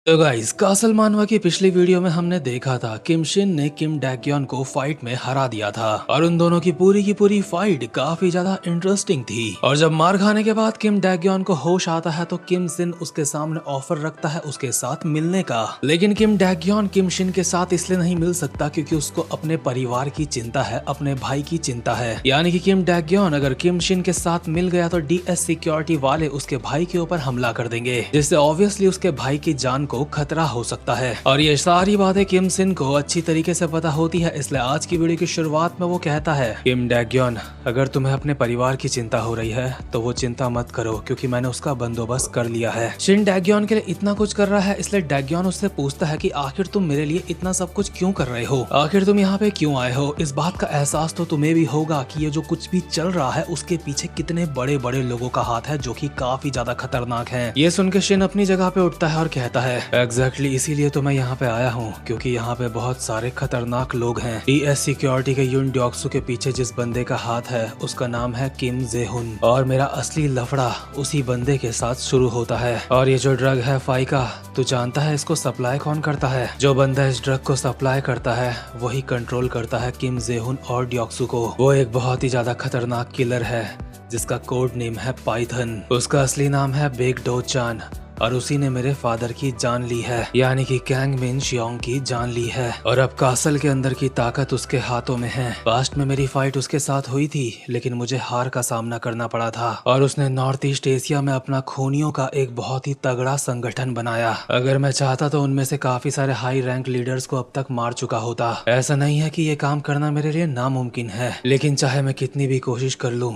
तो guys castle मानवा की पिछली वीडियो में हमने देखा था किम शिन ने किम डैक्योन को फाइट में हरा दिया था और उन दोनों की पूरी फाइट काफी ज्यादा इंटरेस्टिंग थी। और जब मार खाने के बाद किम डैक्योन को होश आता है तो किम शिन उसके सामने ऑफर रखता है उसके साथ मिलने का। लेकिन किम डैक्योन किम शिन के साथ इसलिए नहीं मिल सकता क्योंकि उसको अपने परिवार की चिंता है, अपने भाई की चिंता है। यानी कि किम डैक्योन अगर किम शिन के साथ मिल गया तो डीएस सिक्योरिटी वाले उसके भाई के ऊपर हमला कर देंगे, जिससे ऑब्वियसली उसके भाई की जान को खतरा हो सकता है। और ये सारी बातें किम शिन को अच्छी तरीके से पता होती है, इसलिए आज की वीडियो की शुरुआत में वो कहता है, किम डैक्योन अगर तुम्हें अपने परिवार की चिंता हो रही है तो वो चिंता मत करो क्योंकि मैंने उसका बंदोबस्त कर लिया है। शिन डैक्योन के लिए इतना कुछ कर रहा है, इसलिए डैक्योन उससे पूछता है कि आखिर तुम मेरे लिए इतना सब कुछ क्यों कर रहे हो, आखिर तुम यहाँ पे क्यों आए हो। इस बात का एहसास तो तुम्हें भी होगा कि ये जो कुछ भी चल रहा है उसके पीछे कितने बड़े बड़े लोगों का हाथ है जो कि काफी ज्यादा खतरनाक है। ये सुन के शिन अपनी जगह पे उठता है और कहता है, एग्जैक्टली इसीलिए तो मैं यहाँ पे आया हूँ क्योंकि यहाँ पे बहुत सारे खतरनाक लोग हैं। डीएस सिक्योरिटी के युन डॉक्सू के पीछे जिस बंदे का हाथ है उसका नाम है किम जे-हुन और मेरा असली लफड़ा उसी बंदे के साथ शुरू होता है। और ये जो ड्रग है फाइका, तू जानता है इसको सप्लाई कौन करता है? जो बंदा इस ड्रग को सप्लाई करता है वही कंट्रोल करता है किम जे-हुन और डॉक्सू को। वो एक बहुत ही ज्यादा खतरनाक किलर है जिसका कोड नेम है पाइथन। उसका असली नाम है बेग डो चान और उसी ने मेरे फादर की जान ली है, यानी कि कैंग मिन शियोंग की जान ली है। और अब कासल के अंदर की ताकत उसके हाथों में है। पास्ट में मेरी फाइट उसके साथ हुई थी लेकिन मुझे हार का सामना करना पड़ा था और उसने नॉर्थ ईस्ट एशिया में अपना खूनियों का एक बहुत ही तगड़ा संगठन बनाया। अगर मैं चाहता तो उनमें से काफी सारे हाई रैंक लीडर्स को अब तक मार चुका होता। ऐसा नहीं है कि ये काम करना मेरे लिए नामुमकिन है, लेकिन चाहे मैं कितनी भी कोशिश कर लूं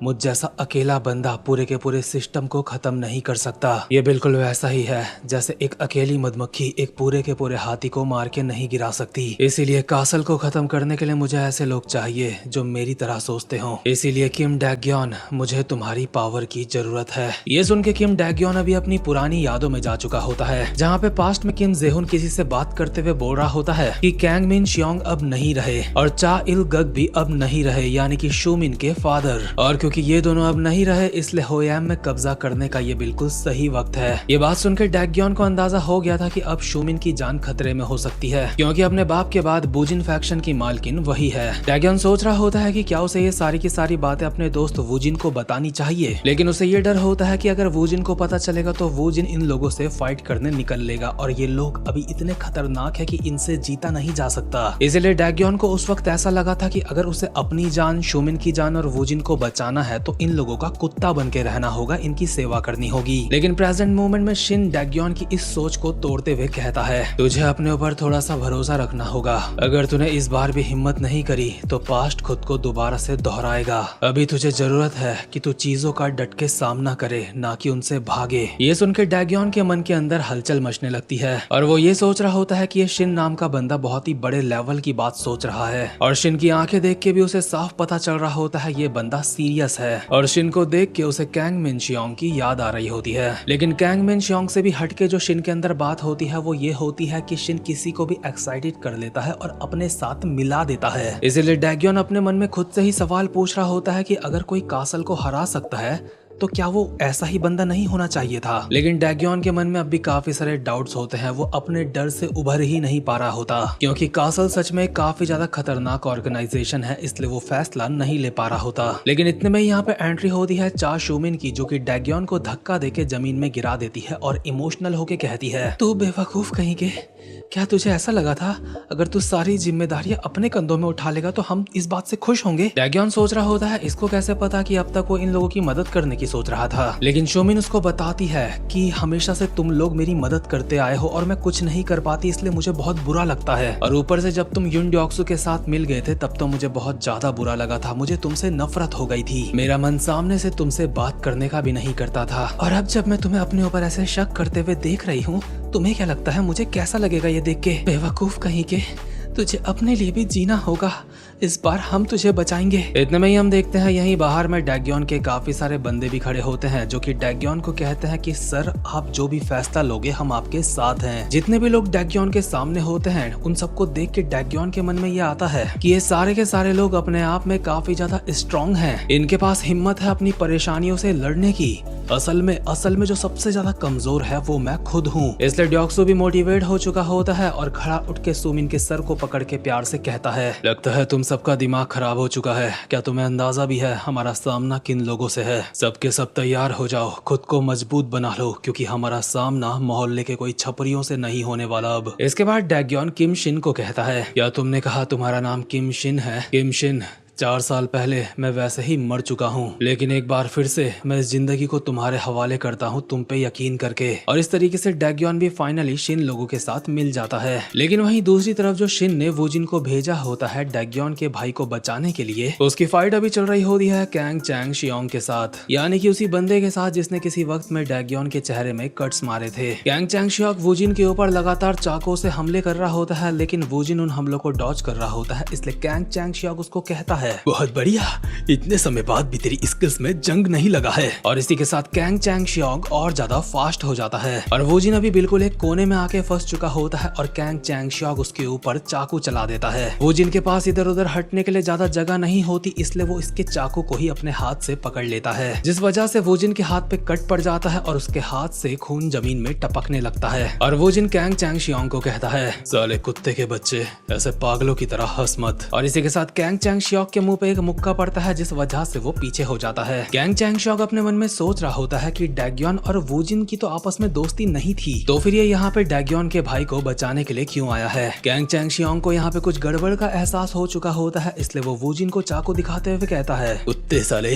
मुझ जैसा अकेला बंदा पूरे के पूरे सिस्टम को खत्म नहीं कर सकता। ये बिल्कुल वैसा ही है जैसे एक अकेली मधुमक्खी एक पूरे के पूरे हाथी को मार के नहीं गिरा सकती। इसीलिए कासल को खत्म करने के लिए मुझे ऐसे लोग चाहिए जो मेरी तरह सोचते हो। इसीलिए किम डैक्योन मुझे तुम्हारी पावर की जरूरत है। ये सुन के किम डैक्योन अभी अपनी पुरानी यादों में जा चुका होता है, जहाँ पे पास्ट में किम जे-हुन किसी से बात करते हुए बोल रहा होता है कि कैंग मिन शियोंग अब नहीं रहे और चा इल गग भी अब नहीं रहे, यानी कि शूमिन के फादर। और क्योंकि ये दोनों अब नहीं रहे इसलिए होयाम में कब्जा करने का ये बिल्कुल सही वक्त है। ये बात सुनकर डैक्योन को अंदाजा हो गया था कि अब शूमिन की जान खतरे में हो सकती है क्योंकि अपने बाप के बाद वूजिन फैक्शन की मालकिन वही है। डैक्योन सोच रहा होता है कि क्या उसे ये सारी की सारी बातें अपने दोस्त वूजिन को बतानी चाहिए, लेकिन उसे ये डर होता है कि अगर वूजिन को पता चलेगा तो वूजिन इन लोगों से फाइट करने निकल लेगा और ये लोग अभी इतने खतरनाक है कि इनसे जीता नहीं जा सकता। इसीलिए डैक्योन को उस वक्त ऐसा लगा था कि अगर उसे अपनी जान, शूमिन की जान और वूजिन को बचाना है तो इन लोगों का कुत्ता बन के रहना होगा, इनकी सेवा करनी होगी। लेकिन प्रेजेंट मोमेंट में शिन डैक्योन की इस सोच को तोड़ते हुए कहता है, तुझे अपने ऊपर थोड़ा सा भरोसा रखना होगा। अगर तूने इस बार भी हिम्मत नहीं करी तो पास्ट खुद को दोबारा से दोहराएगा। अभी तुझे जरूरत है कि तू चीजों का डट के सामना करे, ना कि उनसे भागे। ये सुनकर डैक्योन के मन के अंदर हलचल मचने लगती है और वो ये सोच रहा होता है कि ये शिन नाम का बंदा बहुत ही बड़े लेवल की बात सोच रहा है और शिन की आंखें देख के भी उसे साफ पता चल रहा होता है ये बंदा सीरियस है। और शिन को देख के उसे कैंग मिन शियोंग की याद आ रही होती है। लेकिन कैंग मिन शियोंग से भी हटके जो शिन के अंदर बात होती है वो ये होती है कि शिन किसी को भी एक्साइटेड कर लेता है और अपने साथ मिला देता है। इसीलिए डैक्योन अपने मन में खुद से ही सवाल पूछ रहा होता है कि अगर कोई कासल को हरा सकता है तो क्या वो ऐसा ही बंदा नहीं होना चाहिए था। लेकिन डैक्योन के मन में अब भी काफी सारे डाउट्स होते हैं, वो अपने डर से उभर ही नहीं पा रहा होता क्योंकि कासल सच में काफी ज्यादा खतरनाक ऑर्गेनाइजेशन है, इसलिए वो फैसला नहीं ले पा रहा होता। लेकिन इतने में यहाँ पे एंट्री होती है चा शूमिन की, जो कि डैक्योन को धक्का देके जमीन में गिरा देती है और इमोशनल होके कहती है, तू बेवकूफ कहीं के, क्या तुझे ऐसा लगा था अगर तू सारी जिम्मेदारियां अपने कंधों में उठा लेगा तो हम इस बात से खुश होंगे? डैक्योन सोच रहा होता है इसको कैसे पता कि अब तक वो इन लोगों की मदद करने की सोच रहा था। लेकिन शूमिन उसको बताती है कि हमेशा से तुम लोग मेरी मदद करते आए हो और मैं कुछ नहीं कर पाती इसलिए मुझे बहुत बुरा लगता है। और ऊपर से जब तुम युन डॉक्सू के साथ मिल गए थे तब तो मुझे बहुत ज्यादा बुरा लगा था, मुझे तुमसे नफरत हो गई थी, मेरा मन सामने से तुमसे बात करने का भी नहीं करता था। और अब जब मैं तुम्हें अपने ऊपर ऐसे शक करते हुए देख रही हूँ, तुम्हें क्या लगता है मुझे कैसा लगेगा ये देख के? बेवकूफ कहीं के, तुझे अपने लिए भी जीना होगा, इस बार हम तुझे बचाएंगे। इतने में ही हम देखते हैं यहीं बाहर में डैग्योन के काफी सारे बंदे भी खड़े होते हैं, जो कि डैग्योन को कहते हैं कि सर आप जो भी फैसला लोगे हम आपके साथ हैं। जितने भी लोग डैग्योन के सामने होते हैं उन सबको देख के डैग्योन के मन में ये आता है कि ये सारे के सारे लोग अपने आप में काफी ज्यादा स्ट्रॉन्ग हैं, इनके पास हिम्मत है अपनी परेशानियों से लड़ने की। असल में जो सबसे ज्यादा कमजोर है वो मैं खुद हूँ। इसलिए ड्योक्सू भी मोटिवेट हो चुका होता है और खड़ा उठ के सुमिन के सर को पकड़ के प्यार से कहता है, लगता है तुम सबका दिमाग खराब हो चुका है। क्या तुम्हें अंदाजा भी है हमारा सामना किन लोगों से है? सबके सब तैयार हो जाओ, खुद को मजबूत बना लो, क्योंकि हमारा सामना मोहल्ले के कोई छपरियों से नहीं होने वाला अब। इसके बाद डैग्योन किम शिन को कहता है, क्या तुमने कहा तुम्हारा नाम किम शिन है? किम शिन, 4 साल पहले मैं वैसे ही मर चुका हूँ, लेकिन एक बार फिर से मैं इस जिंदगी को तुम्हारे हवाले करता हूँ तुम पे यकीन करके। और इस तरीके से डैग्योन भी फाइनली शिन लोगों के साथ मिल जाता है। लेकिन वहीं दूसरी तरफ जो शिन ने वूजिन को भेजा होता है डैग्योन के भाई को बचाने के लिए, उसकी फाइट अभी चल रही होती है कैंग चैंग शियोंग के साथ, यानी कि उसी बंदे के साथ जिसने किसी वक्त में डैग्योन के चेहरे में कट्स मारे थे। कैंग चैंग शियोंग वूजिन के ऊपर लगातार चाकों से हमले कर रहा होता है, लेकिन वूजिन उन हमलों को डॉज कर रहा होता है। इसलिए कैंग चैंग शियोंग उसको कहता है, बहुत बढ़िया, इतने समय बाद भी तेरी स्किल्स में जंग नहीं लगा है। और इसी के साथ कैंग चैंग शियोंग और ज्यादा फास्ट हो जाता है और वूजिन अभी बिल्कुल एक कोने में आके फंस चुका होता है और कैंग चैंग शियोंग उसके ऊपर चाकू चला देता है। वूजिन के पास इधर उधर हटने के लिए ज्यादा जगह नहीं होती, इसलिए वो इसके चाकू को ही अपने हाथ से पकड़ लेता है, जिस वजह से वूजिन के हाथ पे कट पड़ जाता है और उसके हाथ से खून जमीन में टपकने लगता है। और वूजिन कैंग चैंग शियोंग को कहता है, साले कुत्ते के बच्चे, ऐसे पागलों की तरह हंस मत। और इसी के साथ कैंग चैंग शियोंग के मुंह पे एक मुक्का पड़ता है, जिस वजह से वो पीछे हो जाता है। कैंग चैंग शियोंग अपने मन में सोच रहा होता है कि डैग्योन और वूजिन की तो आपस में दोस्ती नहीं थी, तो फिर ये यहाँ पे डैग्योन के भाई को बचाने के लिए क्यों आया है। कैंग चैंग शियोंग को यहाँ पे कुछ गड़बड़ का एहसास हो चुका होता है, इसलिए वो वूजिन को चाकू दिखाते हुए कहता है, कुत्ते साले,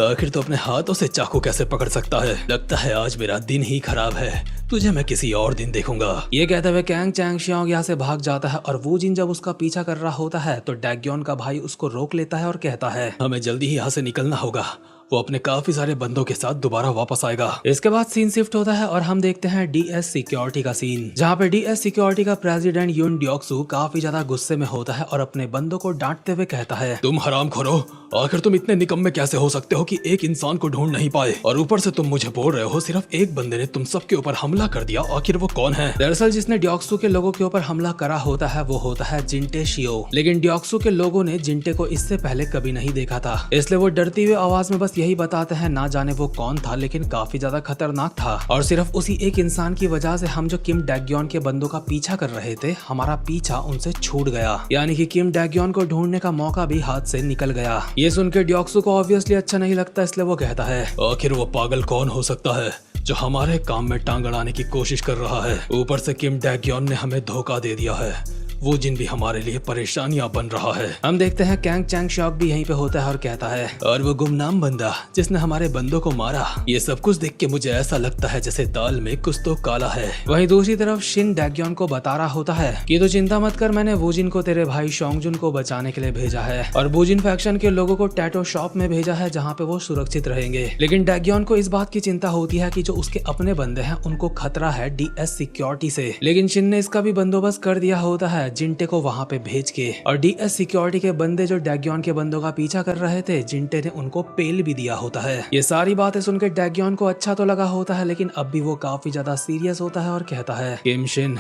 आखिर तो अपने हाथों से चाकू कैसे पकड़ सकता है? लगता है आज मेरा दिन ही खराब है, तुझे मैं किसी और दिन देखूंगा। ये कहते हुए कैंग चैंग शियोंग यहाँ से भाग जाता है और वूजिन जब उसका पीछा कर रहा होता है तो डैग्योन का भाई उसको रोक लेता है और कहता है, हमें जल्दी ही यहाँ से निकलना होगा, वो अपने काफी सारे बंदों के साथ दोबारा वापस आएगा। इसके बाद सीन शिफ्ट होता है और हम देखते हैं डीएस सिक्योरिटी का सीन, जहाँ पे डीएस सिक्योरिटी का प्रेसिडेंट यून ड्योक्सू काफी ज्यादा गुस्से में होता है और अपने बंदों को डांटते हुए कहता है, तुम हरामखोरो, आखिर तुम इतने निकम्मे कैसे हो सकते हो कि एक इंसान को ढूंढ नहीं पाए, और ऊपर से तुम मुझे बोल रहे हो सिर्फ एक बंदे ने तुम सबके ऊपर हमला कर दिया, आखिर वो कौन है? दरअसल जिसने ड्योक्सू के लोगों के ऊपर हमला करा होता है वो होता है जिंटे शियो, लेकिन ड्योक्सू के लोगों ने जिंटे को इससे पहले कभी नहीं देखा था, इसलिए वो डरती हुई आवाज में बस यही बताते हैं, ना जाने वो कौन था लेकिन काफी ज्यादा खतरनाक था, और सिर्फ उसी एक इंसान की वजह से हम जो किम डैग्योन के बंदों का पीछा कर रहे थे, हमारा पीछा उनसे छूट गया, यानी कि किम डैग्योन को ढूंढने का मौका भी हाथ से निकल गया। ये सुनकर ड्योक्सू को ऑब्वियसली अच्छा नहीं लगता, इसलिए वो कहता है, आखिर वो पागल कौन हो सकता है जो हमारे काम में टांग अड़ाने की कोशिश कर रहा है? ऊपर से किम डैग्योन ने हमें धोखा दे दिया है, वो जिन भी हमारे लिए परेशानियां बन रहा है। हम देखते हैं कैंग चैंग शियोंग भी यहीं पे होता है और कहता है, और वो गुमनाम बंदा जिसने हमारे बंदों को मारा, ये सब कुछ देख के मुझे ऐसा लगता है जैसे दाल में कुछ तो काला है। वहीं दूसरी तरफ शिन डैग्योन को बता रहा होता है कि तू चिंता मत कर, मैंने वूजिन को तेरे भाई शोंगजुन को बचाने के लिए भेजा है और वूजिन फैक्शन के लोगों को टैटो शॉप में भेजा है जहाँ पे वो सुरक्षित रहेंगे। लेकिन डैग्योन को इस बात की चिंता होती है कि जो उसके अपने बंदे हैं उनको खतरा है डीएस सिक्योरिटी से, लेकिन शिन ने इसका भी बंदोबस्त कर दिया होता है जिंटे को वहाँ पे भेज के, और डीएस सिक्योरिटी के बंदे जो डैग्योन के बंदों का पीछा कर रहे थे, जिंटे ने उनको पेल भी दिया होता है। ये सारी बातें सुनकर डैग्योन को अच्छा तो लगा होता है, लेकिन अब भी वो काफी ज्यादा सीरियस होता है और कहता है, किम शिन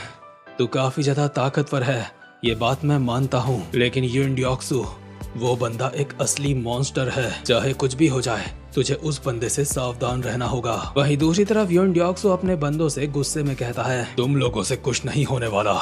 तू काफी ज्यादा ताकतवर है, ये बात मैं मानता हूँ, लेकिन यून ड्योक्सू वो बंदा एक असली मॉन्स्टर है, चाहे कुछ भी हो जाए तुझे उस बंदे से सावधान रहना होगा। वहीं दूसरी तरफ यून ड्योक्सू अपने बंदों से गुस्से में कहता है, तुम लोगों से कुछ नहीं होने वाला,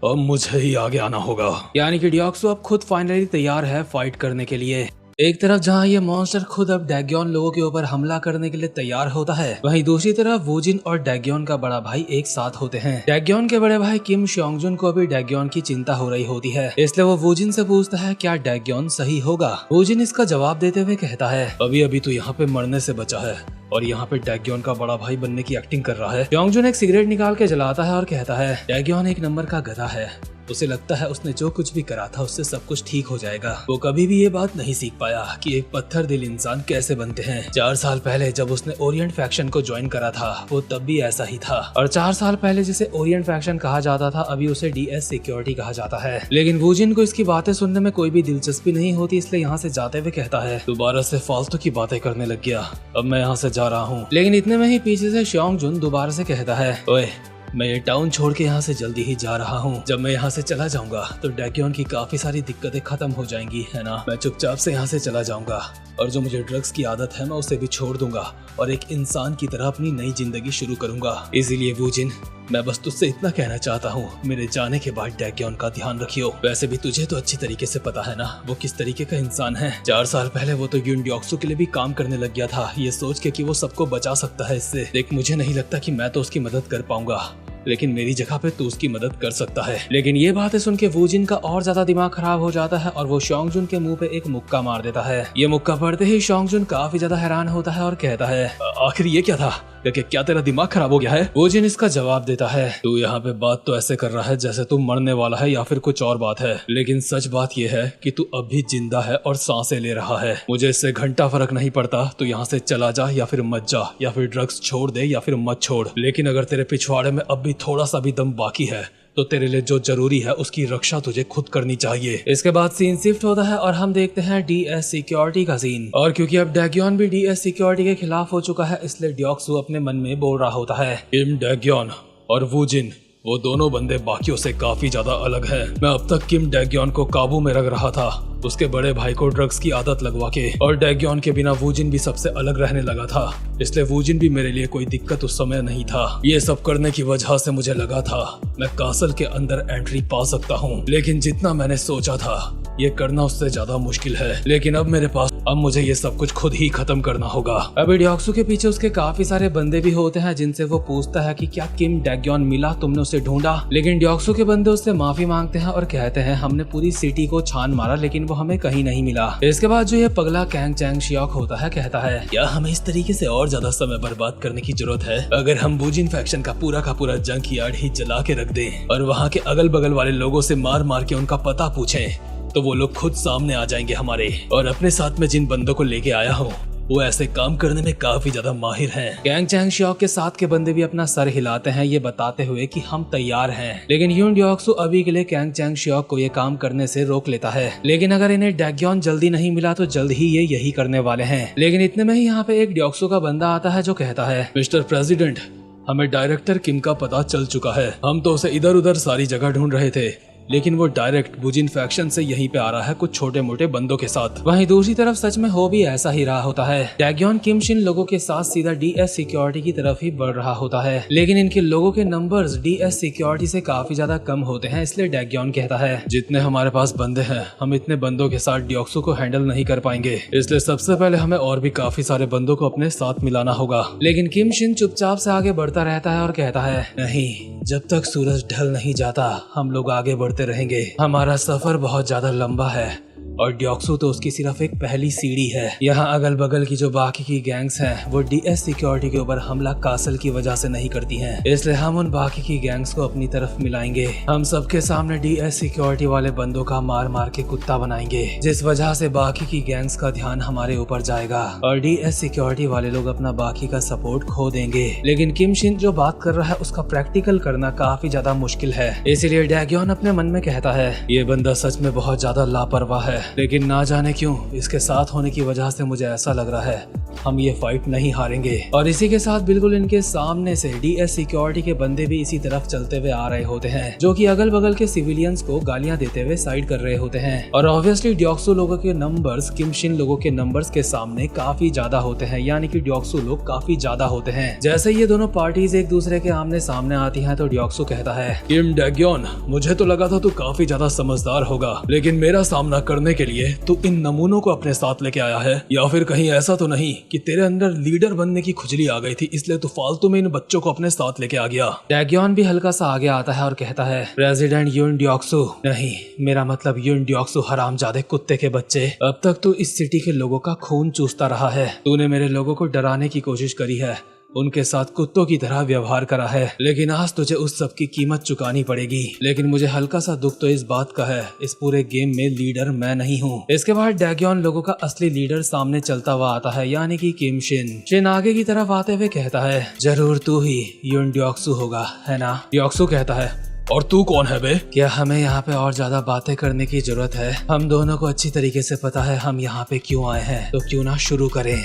अब मुझे ही आगे आना होगा। यानी कि ड्योक्सू अब खुद फाइनली तैयार है फाइट करने के लिए। एक तरफ जहां ये मॉन्स्टर खुद अब डैग्योन लोगों के ऊपर हमला करने के लिए तैयार होता है, वहीं दूसरी तरफ वूजिन और डैग्योन का बड़ा भाई एक साथ होते हैं। डैग्योन के बड़े भाई किम शोंगजुन को भी डैग्योन की चिंता हो रही होती है, इसलिए वो वूजिन से पूछता है क्या डैग्योन सही होगा। वूजिन इसका जवाब देते हुए कहता है, अभी अभी तो यहाँ पे मरने से बचा है और यहाँ पे डैग्योन का बड़ा भाई बनने की एक्टिंग कर रहा है। शोंगजुन एक सिगरेट निकाल के जलाता है और कहता है, डैग्योन एक नंबर का गधा है, उसे लगता है उसने जो कुछ भी करा था उससे सब कुछ ठीक हो जाएगा। वो कभी भी ये बात नहीं सीख पाया कि एक पत्थर दिल इंसान कैसे बनते हैं। 4 साल पहले जब उसने ओरिएंट फैक्शन को ज्वाइन करा था वो तब भी ऐसा ही था, और 4 साल पहले जिसे ओरिएंट फैक्शन कहा जाता था अभी उसे डीएस सिक्योरिटी कहा जाता है। लेकिन वूजिन को इसकी बातें सुनने में कोई भी दिलचस्पी नहीं होती, इसलिए यहाँ से जाते हुए कहता है दोबारा से फालतू की बातें करने लग गया, अब मैं यहाँ से जा रहा हूँ। लेकिन इतने में ही पीछे से श्योंग जुन दोबारा से कहता है ओए मैं ये टाउन छोड़ के यहाँ से जल्दी ही जा रहा हूँ। जब मैं यहाँ से चला जाऊंगा तो डैक्योन की काफी सारी दिक्कतें खत्म हो जाएंगी, है ना। मैं चुपचाप से यहाँ से चला जाऊंगा और जो मुझे ड्रग्स की आदत है मैं उसे भी छोड़ दूंगा और एक इंसान की तरह अपनी नई जिंदगी शुरू करूंगा। इसीलिए वूजिन मैं बस तुझसे इतना कहना चाहता हूँ, मेरे जाने के बाद डैक्योन का ध्यान रखियो। वैसे भी तुझे तो अच्छी तरीके से पता है ना वो किस तरीके का इंसान है। 4 साल पहले वो तो युनड्योक्सु के लिए भी काम करने लग गया था, ये सोच के कि वो सबको बचा सकता है इससे। देख मुझे नहीं लगता कि मैं तो उसकी मदद कर पाऊंगा, लेकिन मेरी जगह पे तू उसकी मदद कर सकता है। लेकिन ये बातें सुन के वूजिन का और ज्यादा दिमाग खराब हो जाता है और वो श्योंग जुन के मुंह पे एक मुक्का मार देता है। ये मुक्का पड़ते ही श्योंग जुन काफी ज्यादा हैरान होता है और कहता है आखिर ये क्या था, क्या तेरा दिमाग खराब हो गया है। वूजिन इसका जवाब देता है तू यहाँ पे बात तो ऐसे कर रहा है जैसे तू मरने वाला है या फिर कुछ और बात है, लेकिन सच बात ये है कि तू अब भी जिंदा है और सांसें ले रहा है। मुझे इससे घंटा फर्क नहीं पड़ता, तू यहाँ से चला जा या फिर मत जा, या फिर ड्रग्स छोड़ दे या फिर मत छोड़, लेकिन अगर तेरे पिछवाड़े में अब भी थोड़ा सा भी दम बाकी है तो तेरे लिए जो जरूरी है उसकी रक्षा तुझे खुद करनी चाहिए। इसके बाद सीन शिफ्ट होता है और हम देखते हैं डीएस सिक्योरिटी का सीन। और क्योंकि अब डैक्योन भी डीएस सिक्योरिटी के खिलाफ हो चुका है इसलिए ड्योक्सु अपने मन में बोल रहा होता है किम डैक्योन और वूजिन वो दोनों बंदे बाकियों से काफी ज्यादा अलग हैं। मैं अब तक किम डैक्योन को काबू में रख रहा था, उसके बड़े भाई को ड्रग्स की आदत लगवा के, और डैक्योन के बिना वूजिन भी सबसे अलग रहने लगा था, इसलिए वूजिन भी मेरे लिए कोई दिक्कत उस समय नहीं था। ये सब करने की वजह से मुझे लगा था मैं कासल के अंदर एंट्री पा सकता हूँ, लेकिन जितना मैंने सोचा था ये करना उससे ज्यादा मुश्किल है। लेकिन अब मेरे पास अब मुझे ये सब कुछ खुद ही खत्म करना होगा। अभी ड्योक्सु के पीछे उसके काफी सारे बंदे भी होते हैं जिनसे वो पूछता है कि क्या किम डैक्योन मिला, तुमने उसे ढूंढा। लेकिन ड्योक्सु के बंदे उससे माफी मांगते हैं और कहते हैं हमने पूरी सिटी को छान मारा लेकिन वो हमें कहीं नहीं मिला। इसके बाद जो ये पगला कैंग चैंग शियोक होता है कहता है क्या हमें इस तरीके से और ज्यादा समय बर्बाद करने की जरूरत है। अगर हम वूजिन फैक्शन का पूरा जंक यार्ड ही जला के रख दें और वहाँ के अगल बगल वाले लोगों से मार मार के उनका पता पूछें तो वो लोग खुद सामने आ जाएंगे हमारे, और अपने साथ में जिन बंदों को लेके आया हूँ वो ऐसे काम करने में काफी ज्यादा माहिर हैं। कैंग चैंग शियोक के साथ के बंदे भी अपना सर हिलाते हैं ये बताते हुए कि हम तैयार हैं। लेकिन युनड्योक्सु अभी के लिए कैंग चैंग शियोक को ये काम करने से रोक लेता है। लेकिन अगर इन्हें डैक्योन जल्दी नहीं मिला तो जल्द ही ये यही करने वाले हैं। लेकिन इतने में ही यहाँ पे एक ड्योक्सु का बंदा आता है जो कहता है मिस्टर प्रेसिडेंट हमें डायरेक्टर किम का पता चल चुका है, हम तो उसे इधर उधर सारी जगह ढूंढ रहे थे लेकिन वो डायरेक्ट वूजिन फैक्शन से यहीं पे आ रहा है कुछ छोटे मोटे बंदों के साथ। वहीं दूसरी तरफ सच में हो भी ऐसा ही रहा होता है। डैक्योन किम शिन लोगों के साथ सीधा डीएस सिक्योरिटी की तरफ ही बढ़ रहा होता है, लेकिन इनके लोगों के नंबर्स डीएस सिक्योरिटी से काफी ज्यादा कम होते हैं, इसलिए डैक्योन कहता है जितने हमारे पास बंदे हैं हम इतने बंदों के साथ ड्योक्सु को हैंडल नहीं कर पाएंगे, इसलिए सबसे पहले हमें और भी काफी सारे बंदों को अपने साथ मिलाना होगा। लेकिन किम शिन चुपचाप से आगे बढ़ता रहता है और कहता है नहीं, जब तक सूरज ढल नहीं जाता हम लोग आगे बढ़ते रहेंगे। हमारा सफर बहुत ज्यादा लंबा है और ड्योक्सु तो उसकी सिर्फ एक पहली सीढ़ी है। यहाँ अगल बगल की जो बाकी की गैंग्स हैं वो डीएस सिक्योरिटी के ऊपर हमला कासल की वजह से नहीं करती हैं, इसलिए हम उन बाकी की गैंग्स को अपनी तरफ मिलाएंगे। हम सबके सामने डीएस सिक्योरिटी वाले बंदों का मार मार के कुत्ता बनाएंगे, जिस वजह से बाकी की गैंग्स का ध्यान हमारे ऊपर जाएगा और डीएस सिक्योरिटी वाले लोग अपना बाकी का सपोर्ट खो देंगे। लेकिन किम शिन जो बात कर रहा है उसका प्रैक्टिकल करना काफी ज्यादा मुश्किल है, इसीलिए डैक्योन अपने मन में कहता है ये बंदा सच में बहुत ज्यादा लापरवाह है, लेकिन ना जाने क्यों इसके साथ होने की वजह से मुझे ऐसा लग रहा है हम ये फाइट नहीं हारेंगे। और इसी के साथ बिल्कुल इनके सामने से डीएस सिक्योरिटी के बंदे भी इसी तरफ चलते हुए आ रहे होते हैं, जो कि अगल बगल के सिविलियंस को गालियां देते हुए साइड कर रहे होते हैं। और ऑब्वियसली ड्योक्सु लोगों के नंबर्स किम शिन लोगों के नंबर्स के सामने काफी ज्यादा होते हैं, यानी कि ड्योक्सु लोग काफी ज्यादा होते हैं। जैसे ये दोनों पार्टीज एक दूसरे के आमने सामने आती हैं तो ड्योक्सु कहता है किम डैक्योन मुझे तो लगा था तू काफी ज्यादा समझदार होगा, लेकिन मेरा सामना करने के लिए तू इन नमूनों को अपने साथ लेके आया है, या फिर कहीं ऐसा तो नहीं कि तेरे अंदर लीडर बनने की खुजली आ गई थी इसलिए तू फालतू में इन बच्चों को अपने साथ लेके आ गया। डैक्योन भी हल्का सा आगे आता है और कहता है प्रेसिडेंट युनड्योक्सु, नहीं मेरा मतलब युनड्योक्सु हरामजादे कुत्ते के बच्चे, अब तक तू इस सिटी के लोगों का खून चूसता रहा है, तूने मेरे लोगों को डराने की कोशिश करी है उनके साथ कुत्तों की तरह व्यवहार करा है, लेकिन आज तुझे उस सब की कीमत चुकानी पड़ेगी। लेकिन मुझे हल्का सा दुख तो इस बात का है, इस पूरे गेम में लीडर मैं नहीं हूँ। इसके बाद डैग्योन लोगों का असली लीडर सामने चलता हुआ आता है, यानी कि किम शिन। शिन आगे की तरफ आते हुए कहता है, जरूर तू ही युन ड्योक्सु होगा, है ना? ड्योक्सु कहता है, और तू कौन है बे? क्या हमें यहाँ पे और ज्यादा बातें करने की जरूरत है? हम दोनों को अच्छी तरीके से पता है हम यहाँ पे क्यों आए हैं, तो क्यों ना शुरू करें?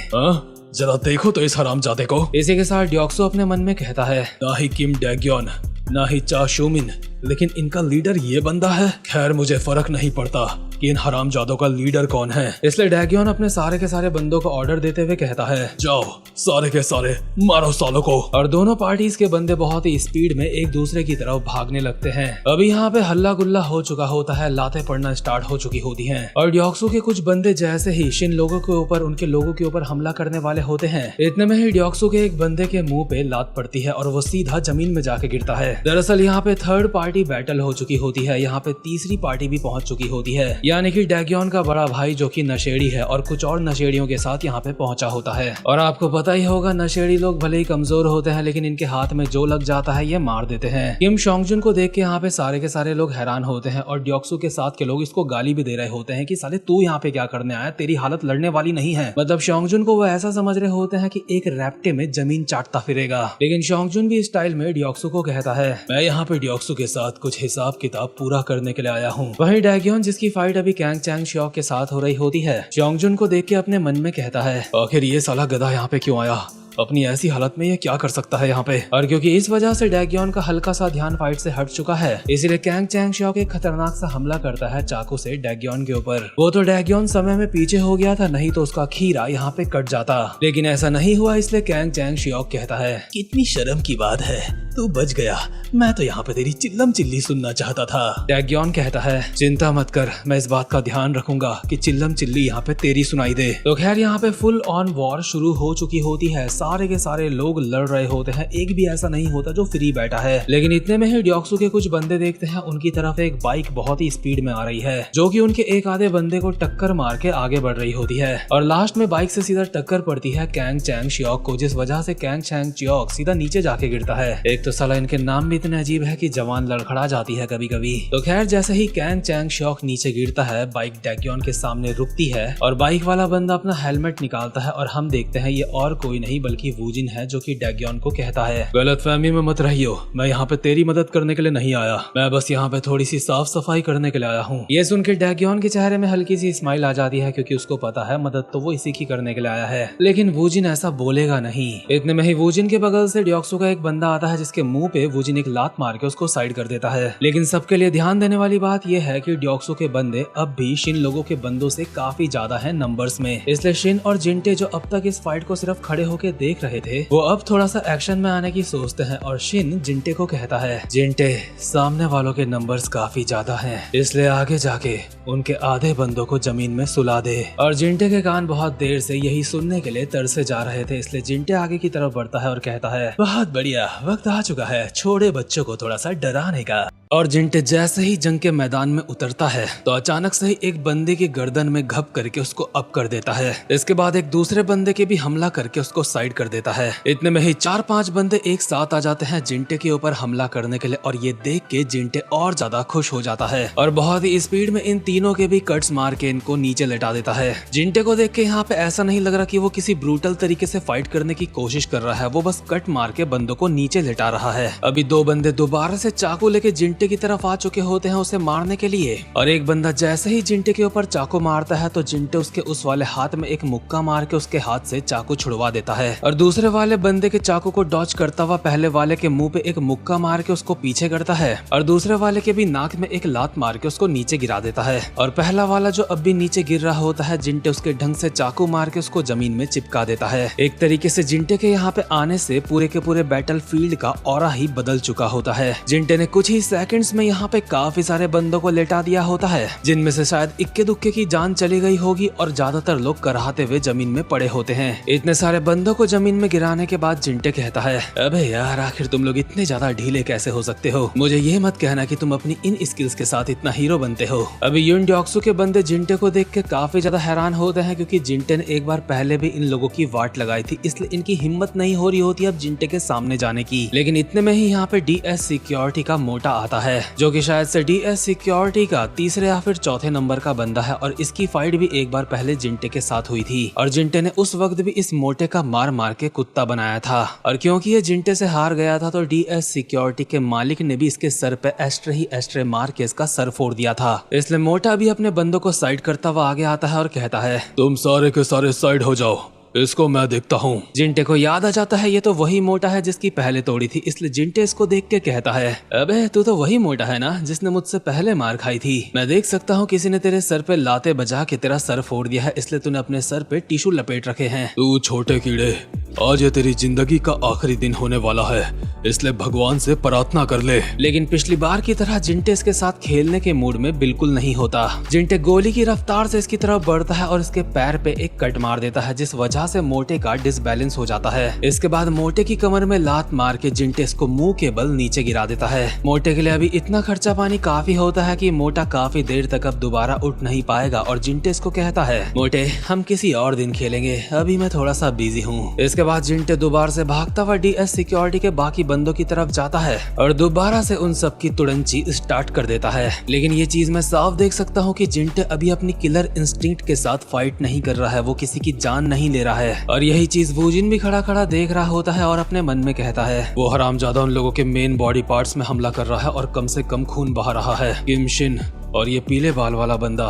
जरा देखो तो इस हरामजादे को। इसी के साथ ड्योक्सु अपने मन में कहता है, ना ही किम डैग्योन ना ही चा शोमिन, लेकिन इनका लीडर ये बंदा है। खैर मुझे फर्क नहीं पड़ता कि इन हरामजादों का लीडर कौन है। इसलिए डैग्योन अपने सारे के सारे बंदों को ऑर्डर देते हुए कहता है, जाओ सारे के सारे मारो सालों को। और दोनों पार्टीज के बंदे बहुत ही स्पीड में एक दूसरे की तरफ भागने लगते हैं। अभी यहाँ पे हल्ला गुल्ला हो चुका होता है, लातें पड़ना स्टार्ट हो चुकी होती हैं और ड्योक्सु के कुछ बंदे जैसे ही शिन लोगों के ऊपर उनके लोगों के ऊपर हमला करने वाले होते हैं, इतने में ही ड्योक्सु के एक बंदे के मुंह पे लात पड़ती है और वो सीधा जमीन में जाके गिरता है। दरअसल यहाँ पे थर्ड पार्टी बैटल हो चुकी होती है, यहाँ पे तीसरी पार्टी भी पहुंच चुकी होती है, यानी कि डैग्योन का बड़ा भाई जो कि नशेड़ी है और कुछ और नशेड़ियों के साथ यहाँ पे पहुंचा होता है। और आपको पता ही होगा नशेड़ी लोग भले ही कमजोर होते हैं, लेकिन इनके हाथ में जो लग जाता है ये मार देते हैं। किम शोंगजुन को देख के यहाँ पे सारे के सारे लोग हैरान होते हैं और ड्योक्सु के साथ के लोग इसको गाली भी दे रहे होते हैं कि साले तू यहाँ पे क्या करने आया, तेरी हालत लड़ने वाली नहीं है। मतलब शोंगजुन को वो ऐसा समझ रहे होते हैं कि एक रैप्टे में जमीन चाटता फिरेगा। लेकिन शोंगजुन भी इस स्टाइल में ड्योक्सु को कहता है, मैं यहाँ पे ड्योक्सु के साथ कुछ हिसाब किताब पूरा करने के लिए आया हूँ। वहीं डैग्योन जिसकी फाइट अभी कैंग चैंग श्योक के साथ हो रही होती है, शोंगजुन को देख के अपने मन में कहता है, आखिर ये साला गधा यहाँ पे क्यों आया, अपनी ऐसी हालत में ये क्या कर सकता है यहाँ पे। और क्योंकि इस वजह से डैग्योन का हल्का सा ध्यान फाइट से हट चुका है, इसीलिए कैंग चैंग श्योक एक खतरनाक सा हमला करता है चाकू से डैग्योन के ऊपर। वो तो डैग्योन समय में पीछे हो गया था, नहीं तो उसका खीरा यहाँ पे कट जाता, लेकिन ऐसा नहीं हुआ। इसलिए कैंग चैंग श्योक कहता है, कितनी शर्म की बात है, तू बच गया, मैं तो यहाँ पे तेरी चिल्लम चिल्ली सुनना चाहता था। डैग्योन कहता है, चिंता मत कर, मैं इस बात का ध्यान रखूंगा कि चिल्लम चिल्ली यहाँ पे तेरी सुनाई दे। तो खैर यहाँ पे फुल ऑन वॉर शुरू हो चुकी होती है, सारे के सारे लोग लड़ रहे होते हैं, एक भी ऐसा नहीं होता जो फ्री बैठा है। लेकिन इतने में ही ड्योक्सु के कुछ बंदे देखते हैं उनकी तरफ एक बाइक बहुत ही स्पीड में आ रही है, जो कि उनके एक आधे बंदे को टक्कर मार के आगे बढ़ रही होती है। और लास्ट में बाइक से सीधा टक्कर पड़ती है कैंग चैंग श्योक को, जिस वजह से कैंग चैंग श्योक सीधा नीचे जाके गिरता है। एक तो साला इनके नाम भी इतने अजीब है कि जवान लड़खड़ा जाती है कभी कभी। तो खैर जैसे ही कैंग चैंग श्योक नीचे गिरता है, बाइक डैग्योन के सामने रुकती है और बाइक वाला बंदा अपना हेलमेट निकालता है और हम देखते हैं ये और कोई नहीं बल्कि वूजिन है, जो कि डैग्योन को कहता है, गलतफहमी में मत रहियो, मैं यहाँ पे तेरी मदद करने के लिए नहीं आया, मैं बस यहाँ पे थोड़ी सी साफ सफाई करने के लिए आया हूँ। ये सुन के डैग्योन के चेहरे में हल्की सी स्माइल आ जाती है, क्योंकि उसको पता है मदद तो वो इसी की करने के लिए आया है। लेकिन वूजिन ऐसा बोलेगा नहीं। इतने में ही वूजिन के बगल से ड्योक्सु का एक बंदा आता है, जिसके मुंह पे वूजिन एक लात मार के उसको साइड कर देता है। लेकिन सबके लिए ध्यान देने वाली बात यह है कि ड्योक्सु के बंदे अब भी शिन लोगों के बंदों से काफी ज्यादा हैं नंबर्स में। इसलिए शिन और जिंटे जो अब तक इस फाइट को सिर्फ खड़े होकर देख रहे थे, वो अब थोड़ा सा एक्शन में आने की सोचते हैं। और शिन जिंटे को कहता है, जिंटे सामने वालों के नंबर्स काफी ज्यादा हैं, इसलिए आगे जाके उनके आधे बंदों को जमीन में सुला दे। और जिंटे के कान बहुत देर से यही सुनने के लिए तरसे जा रहे थे, इसलिए जिंटे आगे की तरफ बढ़ता है और कहता है, बहुत बढ़िया, वक्त आ चुका है छोटे बच्चों को थोड़ा सा डराने का। और जिंटे जैसे ही जंग के मैदान में उतरता है तो अचानक से ही एक बंदे की गर्दन में घप करके उसको अप कर देता है। इसके बाद एक दूसरे बंदे के भी हमला करके उसको साइड कर देता है। इतने में ही 4-5 बंदे एक साथ आ जाते हैं जिंटे के ऊपर हमला करने के लिए, और ये देख के जिंटे और ज्यादा खुश हो जाता है और बहुत ही स्पीड में इन तीनों के भी कट्स मार के इनको नीचे लेटा देता है। जिंटे को देख के यहाँ पे ऐसा नहीं लग रहा कि वो किसी ब्रूटल तरीके से फाइट करने की कोशिश कर रहा है, वो बस कट मार के बंदों को नीचे लेटा रहा है। अभी 2 बंदे दोबारा से चाकू लेके जिंटे की तरफ आ चुके होते हैं उसे मारने के लिए, और एक बंदा जैसे ही जिंटे के ऊपर चाकू मारता है तो जिंटे उसके उस वाले हाथ में एक मुक्का मार के उसके हाथ से चाकू छुड़वा देता है। और दूसरे वाले बंदे के चाकू को डॉच करता हुआ पहले वाले के मुंह पे एक मुक्का मार के उसको पीछे करता है, और दूसरे वाले के भी नाक में एक लात मार के उसको नीचे गिरा देता है। और पहला वाला जो अब भी नीचे गिर रहा होता है, जिंटे उसके ढंग से चाकू मार के उसको जमीन में चिपका देता है। एक तरीके से जिंटे के यहाँ पे आने से पूरे के पूरे बैटल फील्ड का ऑरा ही बदल चुका होता है। जिंटे ने कुछ ही सेकंड्स में यहाँ पे काफी सारे बंदों को लेटा दिया होता है, जिनमें से शायद इक्के दुक्के की जान चली गई होगी और ज्यादातर लोग कराहते हुए जमीन में पड़े होते हैं। इतने सारे बंदों को जमीन में गिराने के बाद जिंटे कहता है, अबे यार आखिर तुम लोग इतने ज्यादा ढीले कैसे हो सकते हो? मुझे ये मत कहना कि तुम अपनी इन स्किल्स के साथ इतना हीरो बनते हो। अभी यूनड्योक्सु के बंदे जिंटे को देख के काफी ज्यादा हैरान होते हैं, क्योंकि जिंटे ने एक बार पहले भी इन लोगों की वाट लगाई थी, इसलिए इनकी हिम्मत नहीं हो रही होती अब जिंटे के सामने जाने की। लेकिन इतने में ही यहाँ पे डीएस सिक्योरिटी का मोटा आता है, जो कि शायद से डीएस सिक्योरिटी का तीसरे या फिर चौथे नंबर का बंदा है, और इसकी फाइट भी एक बार पहले जिंटे के साथ हुई थी और जिंटे ने उस वक्त भी इस मोटे का मार मार के कुत्ता बनाया था। और क्योंकि ये जिंटे से हार गया था तो डीएस सिक्योरिटी के मालिक ने भी इसके सर पे एस्ट्रे मार के इसका सर फोड़ दिया था। इसलिए मोटा भी अपने बंदों को साइड करता हुआ आगे आता है और कहता है, तुम सारे के सारे साइड हो जाओ, इसको मैं देखता हूँ। जिंटे को याद आ जाता है ये तो वही मोटा है जिसकी पहले तोड़ी थी, इसलिए जिंटे इसको देख के कहता है, अबे तू तो वही मोटा है ना जिसने मुझसे पहले मार खाई थी। मैं देख सकता हूँ किसी ने तेरे सर पे लाते बजा के तेरा सर फोड़ दिया है, इसलिए तूने अपने सर पे टिश्यू लपेट रखे हैं। तू छोटे कीड़े, आज ये तेरी जिंदगी का आखिरी दिन होने वाला है, इसलिए भगवान से प्रार्थना कर ले। लेकिन पिछली बार की तरह जिंटे इसके साथ खेलने के मूड में बिल्कुल नहीं होता। जिंटे गोली की रफ्तार से इसकी तरफ बढ़ता है और इसके पैर पे एक कट मार देता है, जिस वजह से मोटे का डिसबैलेंस हो जाता है। इसके बाद मोटे की कमर में लात मार के जिंटे इसको मुंह के बल नीचे गिरा देता है। मोटे के लिए अभी इतना खर्चा पानी काफी होता है कि मोटा काफी देर तक अब दोबारा उठ नहीं पाएगा और जिंटे इसको कहता है, मोटे हम किसी और दिन खेलेंगे, अभी मैं थोड़ा सा बिजी हूँ। इसके बाद जिंटे दोबारा से भागता हुआ डीएस सिक्योरिटी के बाकी बंदों की तरफ जाता है और दोबारा से उन सब की तुड़ंची स्टार्ट कर देता है। लेकिन ये चीज मैं साफ देख सकता हूँ कि जिंटे अभी अपनी किलर इंस्टिंक्ट के साथ फाइट नहीं कर रहा है, वो किसी की जान नहीं ले रहा है। और यही चीज वूजिन भी खड़ा खड़ा देख रहा होता है और अपने मन में कहता है, वो हरामजादा उन लोगों के मेन बॉडी पार्ट्स में हमला कर रहा है और कम से कम खून बहा रहा है। किम शिन और ये पीले बाल वाला बंदा,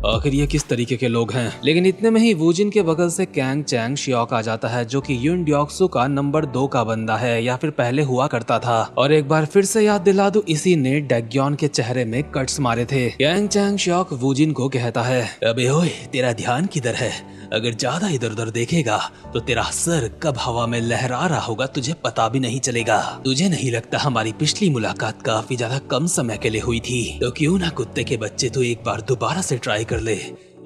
आखिर ये किस तरीके के लोग हैं? लेकिन इतने में ही वूजिन के बगल से कैंग चैंग शियोक आ जाता है, जो कि यूनड्योक्सु का नंबर 2 का बंदा है, या फिर पहले हुआ करता था। और एक बार फिर से याद दिला दूं, इसी ने डैग्योन के चेहरे में कट्स मारे थे। कैंग चैंग शियोक वूजिन को कहता है, अबे ओए तेरा ध्यान किधर है? अगर ज्यादा इधर उधर देखेगा तो तेरा सर कब हवा में लहरा रहा होगा तुझे पता भी नहीं चलेगा। तुझे नहीं लगता हमारी पिछली मुलाकात काफी ज्यादा कम समय के लिए हुई थी? तो क्यों ना कुत्ते के बच्चे तू एक बार दोबारा से ट्राई कर ले,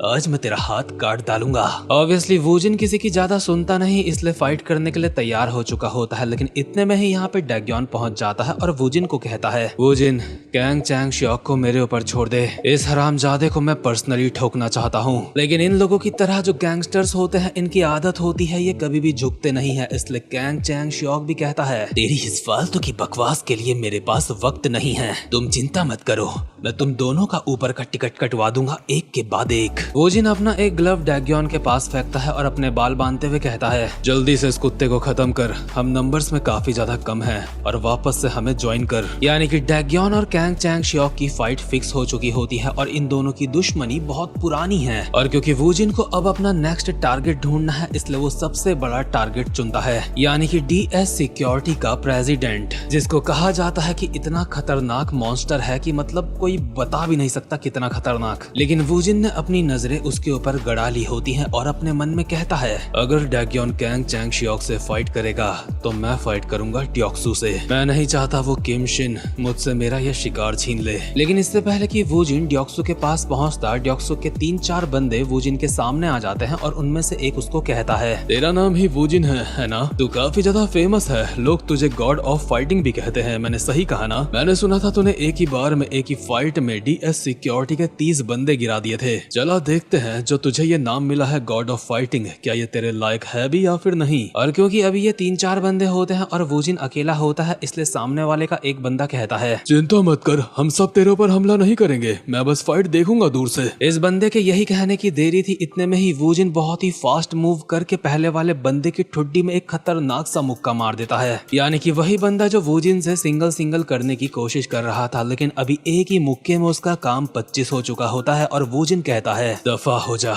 आज मैं तेरा हाथ काट डालूंगा। ऑब्वियसली वूजिन किसी की ज्यादा सुनता नहीं, इसलिए फाइट करने के लिए तैयार हो चुका होता है। लेकिन इतने में ही यहाँ पे डैग्योन पहुंच जाता है और वूजिन को कहता है, वूजिन कैंग चैंग शियोक को मेरे ऊपर छोड़ दे, इस हरामजादे को मैं पर्सनली ठोकना चाहता हूँ। लेकिन इन लोगों की तरह जो गैंगस्टर्स होते हैं, इनकी आदत होती है ये कभी भी झुकते नहीं है। इसलिए कैंग चैंग शियोक भी कहता है, तेरी इस फालतू की बकवास के लिए मेरे पास वक्त नहीं है, तुम चिंता मत करो, मैं तुम दोनों का ऊपर का टिकट कटवा दूंगा एक के बाद एक। वूजिन अपना एक ग्लव डैग्योन के पास फेंकता है और अपने बाल बांधते हुए कहता है, जल्दी से इस कुत्ते को खत्म कर, हम नंबर्स में काफी ज्यादा कम हैं और वापस से हमें ज्वाइन कर। यानी कि डैग्योन और कैंग चैंग शियोक की फाइट फिक्स हो चुकी होती है और इन दोनों की दुश्मनी बहुत पुरानी है। और क्योंकि वूजिन को अब अपना नेक्स्ट टारगेट ढूंढना है, इसलिए वो सबसे बड़ा टारगेट चुनता है, यानी कि डीएस सिक्योरिटी का प्रेसिडेंट, जिसको कहा जाता है कि इतना खतरनाक मॉन्स्टर है कि मतलब कोई बता भी नहीं सकता कितना खतरनाक। लेकिन वूजिन ने अपनी नजरें उसके ऊपर गड़ा ली होती हैं और अपने मन में कहता है, अगर डैग्योन कैंग चैंग शियोक से फाइट करेगा तो मैं फाइट करूंगा ट्योक्सु से। मैं नहीं चाहता वो किम शिन मुझसे मेरा यह शिकार छीन ले। लेकिन इससे पहले कि वूजिन ट्योक्सु के पास पहुंचता, ट्योक्सु के 3-4 बंदे वूजिन के सामने आ जाते हैं और उनमें से एक उसको कहता है, तेरा नाम ही वूजिन है ना? तू काफी ज्यादा फेमस है, लोग तुझे गॉड ऑफ फाइटिंग भी कहते हैं, मैंने सही कहा ना? मैंने सुना था तूने एक ही बार में एक ही फाइट में डीएस सिक्योरिटी के 30 बंदे गिरा दिए थे। चला देखते हैं जो तुझे ये नाम मिला है गॉड ऑफ फाइटिंग, क्या ये तेरे लायक है भी या फिर नहीं? और क्योंकि अभी ये 3-4 बंदे होते हैं और वूजिन अकेला होता है, इसलिए सामने वाले का एक बंदा कहता है, चिंता मत कर, हम सब तेरे ऊपर हमला नहीं करेंगे, मैं बस फाइट देखूंगा दूर से। इस बंदे के यही कहने की देरी थी, इतने में ही वूजिन बहुत ही फास्ट मूव करके पहले वाले बंदे की ठुड्डी में एक खतरनाक सा मुक्का मार देता है। यानी कि वही बंदा जो वूजिन से सिंगल करने की कोशिश कर रहा था, लेकिन अभी एक ही मुक्के में उसका काम 25 हो चुका होता है और वूजिन कहता है, दफा हो जा,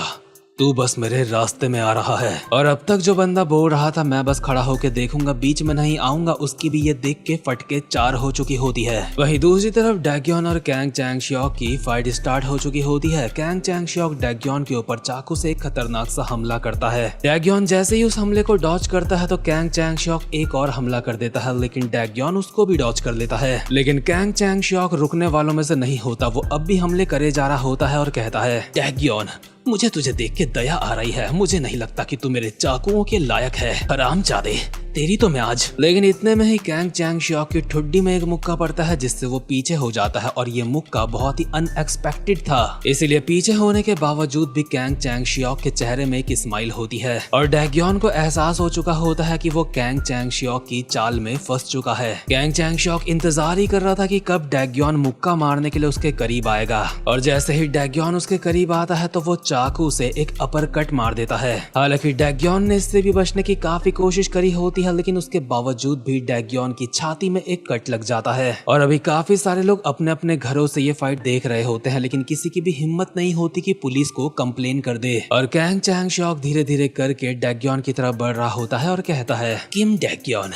तू बस मेरे रास्ते में आ रहा है। और अब तक जो बंदा बोल रहा था मैं बस खड़ा होके देखूंगा, बीच में नहीं आऊंगा, उसकी भी ये देख के फटके 4 हो चुकी होती है। वहीं दूसरी तरफ डैग्योन और कैंग चैंग-शियोक की फाइट स्टार्ट हो चुकी होती है। कैंग चैंग-शियोक डैग्योन के ऊपर चाकू से एक खतरनाक सा हमला करता है। डैग्योन जैसे ही उस हमले को डॉज करता है तो कैंग चैंग-शियोक एक और हमला कर देता है, लेकिन डैग्योन उसको भी डॉज कर लेता है। लेकिन कैंग चैंग-शियोक रुकने वालों में से नहीं होता, वो अब भी हमले करे जा रहा होता है और कहता है, डैग्योन मुझे तुझे देख के दया आ रही है, मुझे नहीं लगता कि तू मेरे चाकुओं के लायक है, हरामजादे तेरी तो मैं आज। लेकिन इतने में ही कैंग चैंग-शियोक की ठुड्डी में एक मुक्का पड़ता है जिससे वो पीछे हो जाता है और ये मुक्का बहुत ही अनएक्सपेक्टेड था, इसीलिए पीछे होने के बावजूद भी कैंग चैंग-शियोक के चेहरे में एक स्माइल होती है और डैग्योन को एहसास हो चुका होता है कि वो कैंग चैंग-शियोक की चाल में फंस चुका है। कैंग चैंग-शियोक इंतजार ही कर रहा था कि कब डैग्योन मुक्का मारने के लिए उसके करीब आएगा और जैसे ही डैग्योन उसके करीब आता है तो वो चाकू से एक अपर कट मार देता है। हालांकि डैग्योन ने इससे भी बचने की काफी कोशिश करी होती है, लेकिन उसके बावजूद भी डैग्योन की छाती में एक कट लग जाता है और अभी काफी सारे लोग अपने अपने घरों से ये फाइट देख रहे होते हैं, लेकिन किसी की भी हिम्मत नहीं होती कि पुलिस को कंप्लेन कर दे। और कैंग चैंग-शियोक धीरे धीरे करके डैग्योन की तरफ बढ़ रहा होता है और कहता है, किम डैग्योन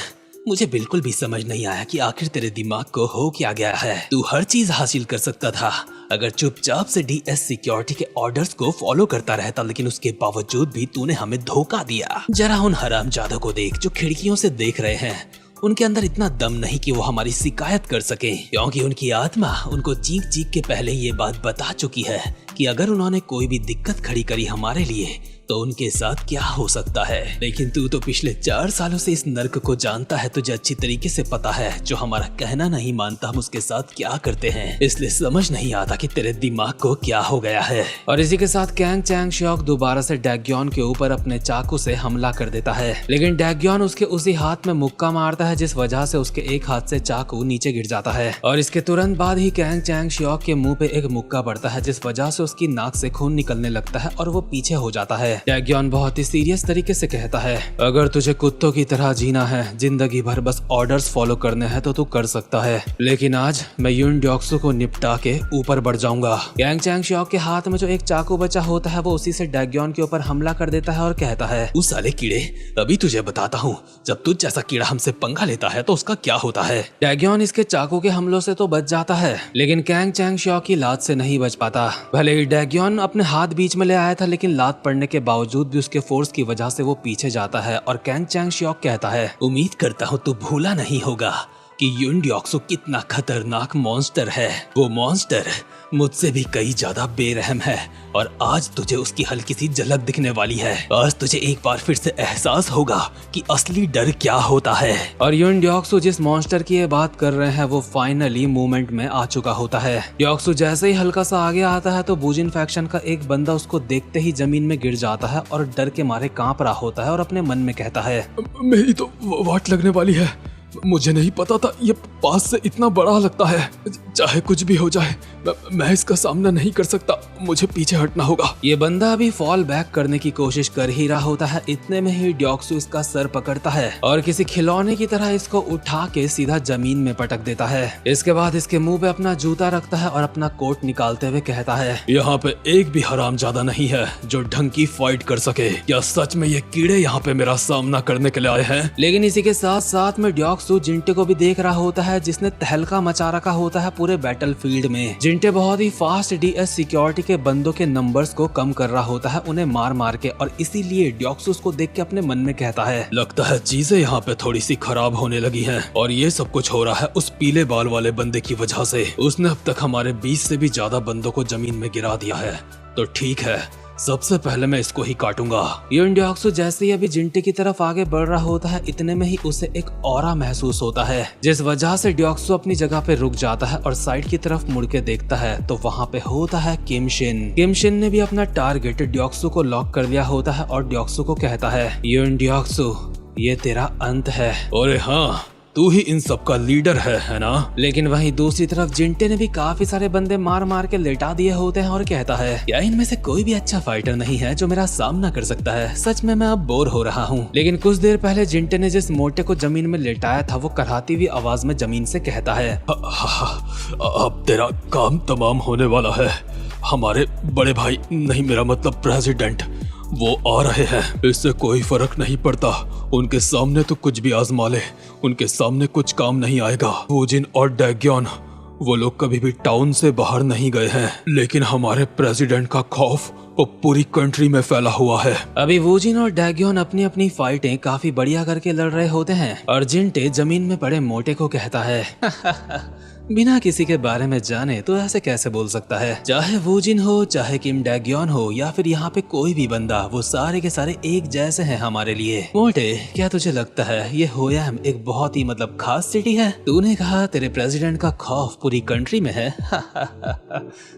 मुझे बिल्कुल भी समझ नहीं आया कि आखिर तेरे दिमाग को हो क्या गया है। तू हर चीज हासिल कर सकता था अगर चुपचाप से डीएस सिक्योरिटी के ऑर्डर्स को फॉलो करता रहता, लेकिन उसके बावजूद भी तूने हमें धोखा दिया। जरा उन हरामजादों को देख जो खिड़कियों से देख रहे हैं, उनके अंदर इतना दम नहीं कि वो हमारी शिकायत कर सके, क्योंकि उनकी आत्मा उनको चीख चीख के पहले ये बात बता चुकी है कि अगर उन्होंने कोई भी दिक्कत खड़ी करी हमारे लिए तो उनके साथ क्या हो सकता है। लेकिन तू तो पिछले 4 सालों से इस नर्क को जानता है, तुझे अच्छी तरीके से पता है जो हमारा कहना नहीं मानता हम उसके साथ क्या करते हैं, इसलिए समझ नहीं आता कि तेरे दिमाग को क्या हो गया है। और इसी के साथ कैंग चैंग-शियोक दोबारा से डैग्योन के ऊपर अपने चाकू से हमला कर देता है, लेकिन डैग्योन उसके उसी हाथ में मुक्का मारता है जिस वजह से उसके एक हाथ से चाकू नीचे गिर जाता है और इसके तुरंत बाद ही कैंग चैंग-शियोक के मुंह पे एक मुक्का पड़ता है जिस वजह से उसकी नाक से खून निकलने लगता है और वो पीछे हो जाता है। डैग्योन बहुत ही सीरियस तरीके से कहता है, अगर तुझे कुत्तों की तरह जीना है, जिंदगी भर बस ऑर्डर्स फॉलो करने हैं तो तू कर सकता है, लेकिन आज मैं युन डॉक्सू को निपटा के ऊपर बढ़ जाऊंगा। कैंग चैंग-शियोक के हाथ में जो एक चाकू बचा होता है वो उसी से डैग्योन के ऊपर हमला कर देता है और कहता है, उस साले कीड़े अभी तुझे बताता हूँ, जब तुझ जैसा कीड़ा हमसे पंगा लेता है तो उसका क्या होता है। डैग्योन इसके चाकू के हमलों से तो बच जाता है, लेकिन कैंग चैंग-शियोक की लात से नहीं बच पाता। भले ही डैग्योन अपने हाथ बीच में ले आया था, लेकिन लात पड़ने के बावजूद भी उसके फोर्स की वजह से वो पीछे जाता है और कैंग चैंग-शियोक कहता है, उम्मीद करता हूँ तू भूला नहीं होगा कि युन डॉक्सू कितना खतरनाक मॉन्स्टर है। वो मॉन्स्टर मुझसे भी कई ज्यादा बेरहम है और आज तुझे उसकी हल्की सी झलक दिखने वाली है। आज तुझे एक बार फिर से एहसास होगा कि असली डर क्या होता है। और युन डॉक्सू जिस मॉन्स्टर की ये बात कर रहे हैं वो फाइनली मूवमेंट में आ चुका होता है। डॉक्सू जैसे ही हल्का सा आगे आता है तो बुजिन फैक्शन का एक बंदा उसको देखते ही जमीन में गिर जाता है और डर के मारे कांप रहा होता है और अपने मन में कहता है, मेरी तो वाट लगने वाली है, मुझे नहीं पता था ये पास से इतना बड़ा लगता है। चाहे कुछ भी हो जाए मैं इसका सामना नहीं कर सकता, मुझे पीछे हटना होगा। ये बंदा अभी फॉल बैक करने की कोशिश कर ही रहा होता है, इतने में ही डॉक्सू इसका सर पकड़ता है और किसी खिलौने की तरह इसको उठा के सीधा जमीन में पटक देता है। इसके बाद इसके मुंह पे अपना जूता रखता है और अपना कोट निकालते हुए कहता है, यहाँ पे एक भी हरामजादा नहीं है जो ढंग की फाइट कर सके। क्या सच में ये कीड़े यहाँ पे मेरा सामना करने के लिए आए हैं? लेकिन इसी के साथ साथ में डॉक्सू जिंटे को भी देख रहा होता है जिसने तहलका मचा रखा होता है पूरे बैटलफील्ड में। जिंटे बहुत ही फास्ट डीएस सिक्योरिटी के बंदों के नंबर्स को कम कर रहा होता है उन्हें मार मार के, और इसीलिए डॉक्सू को देख के अपने मन में कहता है, लगता है चीजें यहाँ पे थोड़ी सी खराब होने लगी हैं और ये सब कुछ हो रहा है उस पीले बाल वाले बंदे की वजह से। उसने अब तक हमारे 20 से भी ज्यादा बंदों को जमीन में गिरा दिया है, तो ठीक है सबसे पहले मैं इसको ही काटूंगा। युन डॉक्सू जैसे ही अभी जिंटे की तरफ आगे बढ़ रहा होता है इतने में ही उसे एक ऑरा महसूस होता है जिस वजह से डॉक्सू अपनी जगह पे रुक जाता है और साइड की तरफ मुड़ के देखता है तो वहाँ पे होता है किम शिन। किम शिन ने भी अपना टारगेट डॉक्सू को लॉक कर दिया होता है और डॉक्सू को कहता है, युन डॉक्सू ये तेरा अंत है। अरे हाँ, तू ही इन सब का लीडर है ना? लेकिन वहीं दूसरी तरफ जिंटे ने भी काफी सारे बंदे मार मार के लेटा दिए होते हैं और कहता है, क्या इनमें से कोई भी अच्छा फाइटर नहीं है जो मेरा सामना कर सकता है? सच में मैं अब बोर हो रहा हूँ। लेकिन कुछ देर पहले जिंटे ने जिस मोटे को जमीन में लेटाया था वो कराहती हुई आवाज में जमीन से कहता है, अब तेरा काम तमाम होने वाला है। हमारे बड़े भाई नहीं, मेरा मतलब प्रेसिडेंट, वो आ रहे हैं, इससे कोई फर्क नहीं पड़ता। उनके सामने तो कुछ भी आजमा ले, उनके सामने कुछ काम नहीं आएगा। वूजिन और डैग्योन, वो लोग कभी भी टाउन से बाहर नहीं गए हैं, लेकिन हमारे प्रेसिडेंट का खौफ वो पूरी कंट्री में फैला हुआ है। अभी वूजिन और डैग्योन अपनी अपनी फाइटें काफी बढ़िया करके लड़ रहे होते हैं और जिंटे जमीन में पड़े मोटे को कहता है बिना किसी के बारे में जाने तो ऐसे कैसे बोल सकता है। चाहे वूजिन हो, चाहे किम डैग्योन हो, या फिर यहाँ पे कोई भी बंदा, वो सारे के सारे एक जैसे हैं हमारे लिए। मोटे, क्या तुझे लगता है ये होयाम एक बहुत ही खास सिटी है? तूने कहा तेरे प्रेसिडेंट का खौफ पूरी कंट्री में है।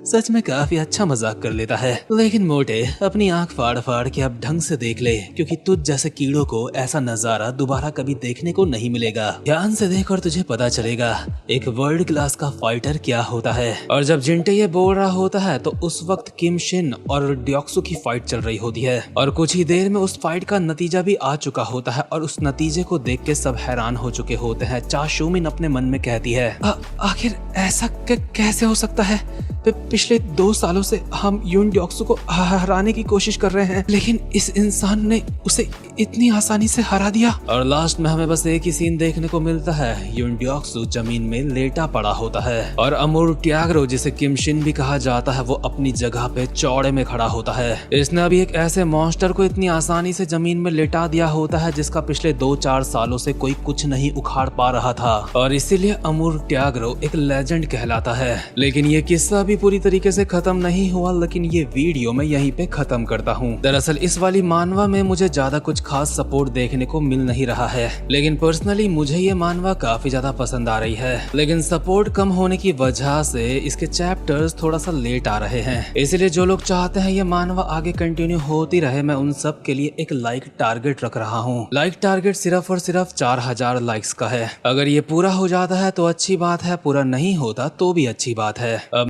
सच में काफी अच्छा मजाक कर लेता है। लेकिन मोटे, अपनी आंख फाड़ फाड़ के अब ढंग से देख ले, क्योंकि तुझ जैसे कीड़ों को ऐसा नजारा दोबारा कभी देखने को नहीं मिलेगा। ध्यान से देख और तुझे पता चलेगा एक वर्ल्ड क्लास का फाइटर क्या होता है। और जब जिंटे ये बोल रहा होता है तो उस वक्त किम शिन और ड्योक्सु की फाइट चल रही होती है और कुछ ही देर में उस फाइट का नतीजा भी आ चुका होता है और उस नतीजे को देख के सब हैरान हो चुके होते हैं। चा शूमिन अपने मन में कहती है, आखिर ऐसा कैसे हो सकता है? पिछले 2 सालों से हम यून ड्योक्सु को हराने की कोशिश कर रहे हैं, लेकिन इस इंसान ने उसे इतनी आसानी से हरा दिया। और लास्ट में हमें बस एक ही सीन देखने को मिलता है, यून ड्योक्सु जमीन में लेटा पड़ा होता है और अमूर ट्यागरो, जिसे किम शिन भी कहा जाता है, वो अपनी जगह पे चौड़े में खड़ा होता है। इसने अभी एक ऐसे मॉन्स्टर को इतनी आसानी से जमीन में लेटा दिया होता है जिसका पिछले 2-4 सालों से कोई कुछ नहीं उखाड़ पा रहा था और इसीलिए अमूर ट्यागरो एक लेजेंड कहलाता है। लेकिन ये किस्सा भी पूरी तरीके से खत्म नहीं हुआ, लेकिन ये वीडियो मैं यहीं पे खत्म करता हूँ। दरअसल इस वाली मानवा में मुझे ज्यादा कुछ खास सपोर्ट देखने को मिल नहीं रहा है, लेकिन पर्सनली मुझे ये मानवा काफी ज्यादा पसंद आ रही है। लेकिन सपोर्ट कम होने की वजह से इसके चैप्टर्स थोड़ा सा लेट आ रहे हैं, इसलिए जो लोग चाहते हैं ये मानवा आगे कंटिन्यू होती रहे, मैं उन सब के लिए एक लाइक टारगेट रख रहा हूँ। लाइक टारगेट सिर्फ और सिर्फ 4000 लाइक्स का है। अगर ये पूरा हो जाता है तो अच्छी बात है, पूरा नहीं होता तो भी अच्छी बात है।